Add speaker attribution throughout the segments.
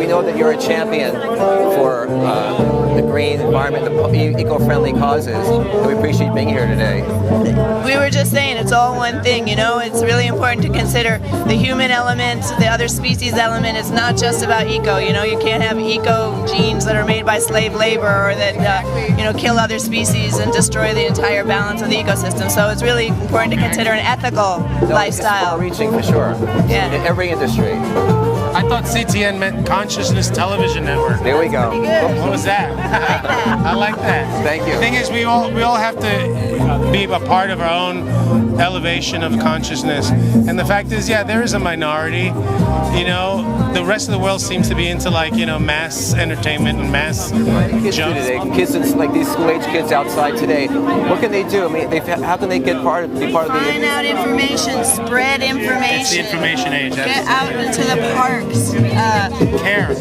Speaker 1: we know that you're a champion for the green environment, the eco-friendly causes. And we appreciate being here today.
Speaker 2: We were just saying, it's all one thing, you know. It's really important to consider the human element, the other species element. It's not just about eco, you know. You can't have eco genes that are made by slave labor or that, you know, kill other species and destroy the entire balance of the ecosystem. So it's really important to consider an ethical lifestyle.
Speaker 1: It's reaching for sure.
Speaker 2: Yeah.
Speaker 1: In every industry.
Speaker 3: I thought CTN meant Consciousness Television Network.
Speaker 1: There we go.
Speaker 3: What was that? I like that.
Speaker 1: Thank you.
Speaker 3: The thing is, we all have to be a part of our own elevation of consciousness. And the fact is, yeah, there is a minority. You know, the rest of the world seems to be into, like, you know, mass entertainment and mass
Speaker 1: kids
Speaker 3: jumps.
Speaker 1: today, kids like these school-age kids outside today. What can they do? I mean, how can they get be part of the?
Speaker 2: Find out information, spread information.
Speaker 3: It's the information age.
Speaker 2: Get out into the parks.
Speaker 3: Care.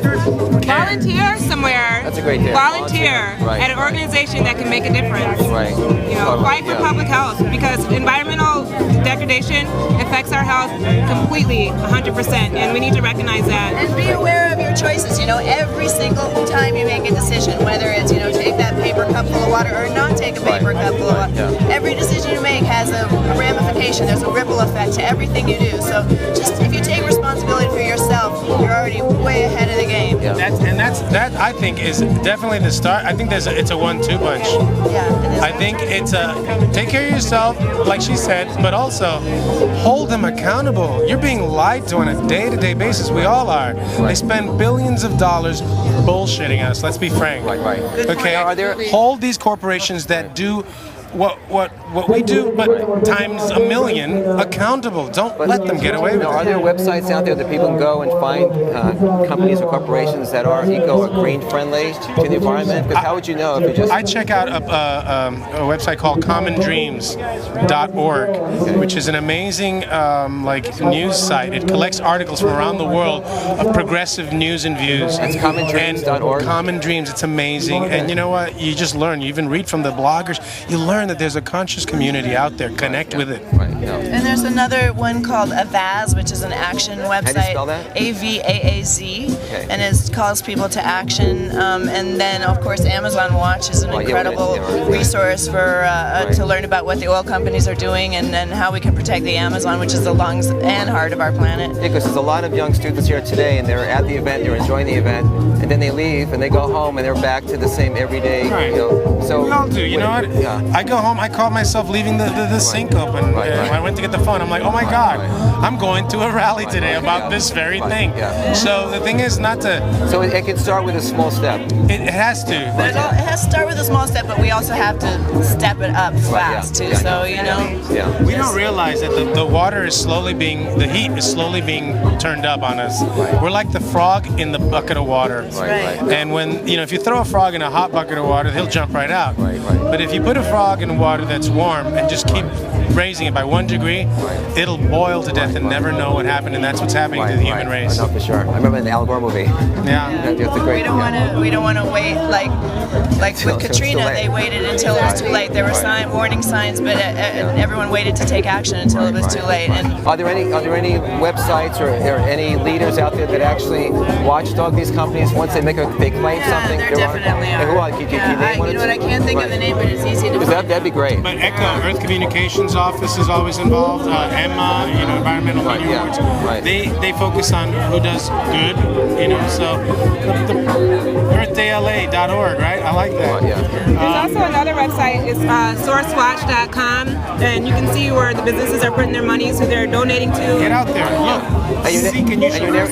Speaker 4: Volunteer somewhere.
Speaker 1: That's a great idea.
Speaker 4: Volunteer
Speaker 1: Right.
Speaker 4: at an organization that can make a difference.
Speaker 1: Right.
Speaker 4: You know, fight for public health, because environmental degradation affects our health completely, 100%, and we need to recognize that.
Speaker 2: And be aware of your choices. You know, every single time you make a decision, whether it's, you know, take that paper cup full of water or not take a paper cup full of water, every decision you make has a ramification. There's a ripple effect to everything you do. So just if you take responsibility for yourself, you're already way ahead of the game.
Speaker 1: Yeah.
Speaker 3: That I think is definitely the start. I think it's a 1-2 punch.
Speaker 2: Yeah.
Speaker 3: I think it's take care of yourself, like she said, but also hold them accountable. You're being lied to on a day-to-day basis. We all are. They spend billions of dollars bullshitting us. Let's be frank.
Speaker 1: Right.
Speaker 3: Okay. Hold these corporations that do what we do, but times a million, accountable. Don't let them get away with it.
Speaker 1: Are there websites out there that people can go and find companies or corporations that are eco or green friendly to the environment? Because how would you know if you just...
Speaker 3: I check out a website called CommonDreams.org, which is an amazing like news site. It collects articles from around the world of progressive news and views.
Speaker 1: That's CommonDreams.org.
Speaker 3: Common Dreams, it's amazing. And you know what? You just learn. You even read from the bloggers. You learn that there's a conscious community out there. Connect with it.
Speaker 1: Right.
Speaker 2: And there's another one called Avaz, which is an action website.
Speaker 1: How do you spell that?
Speaker 2: AVAAZ,
Speaker 1: Okay.
Speaker 2: and it calls people to action. And then, of course, Amazon Watch is an incredible resource for to learn about what the oil companies are doing and how we can protect the Amazon, which is the lungs and heart of our planet.
Speaker 1: Yeah, because there's a lot of young students here today, and they're at the event, they're enjoying the event, and then they leave and they go home and they're back to the same everyday.
Speaker 3: Right.
Speaker 1: You know, so
Speaker 3: we all do. You know what?
Speaker 1: Yeah.
Speaker 3: I go home. I call myself leaving the sink open. I went to get the phone. I'm like, oh my God, I'm going to a rally today about this very thing.
Speaker 1: Yeah.
Speaker 3: So the thing is not to.
Speaker 1: So it can start with a small step.
Speaker 3: It has to.
Speaker 2: But it has to start with a small step, but we also have to step it up fast too. So you know.
Speaker 1: Yeah.
Speaker 3: We don't realize that the water is slowly the heat is slowly being turned up on us. We're like the frog in the bucket of water.
Speaker 2: Right.
Speaker 3: And when, you know, if you throw a frog in a hot bucket of water, he'll jump right out. But if you put a frog in water that's warm and just keep raising it by 1 degree, it'll boil to death and never know what happened, and that's what's happening to the human race.
Speaker 1: I know for sure. I remember in the Al Gore movie.
Speaker 3: Yeah.
Speaker 1: That's a great.
Speaker 2: We don't want to wait like with Katrina. They waited until it was too late. There were warning signs, but everyone waited to take action until it was too late. And
Speaker 1: Are there any websites or any leaders out there that actually watchdog these companies once they claim something?
Speaker 2: there definitely are.
Speaker 1: Who are? Can you name one?
Speaker 2: You know what? I can't think of the name, but it's easy to.
Speaker 1: That'd be great.
Speaker 3: But ECHO, Earth Communications Office, is always involved. EMMA, you know, Environmental Media Awards. They focus on who does good, you know. So the EarthdayLA.org, right? I like that.
Speaker 4: There's also another website. It's sourcewatch.com, and you can see where the businesses are putting their money, so they're donating to.
Speaker 3: Get out there, look.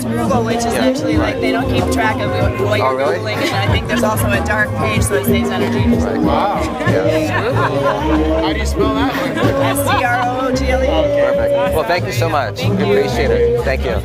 Speaker 2: Google, which is actually like they don't keep track of what you're Googling, and I think there's also a dark page, so it saves energy.
Speaker 3: Wow. How do you spell that?
Speaker 2: SCROOGLE.
Speaker 1: Perfect. Well, thank you so much. We appreciate it. Thank you.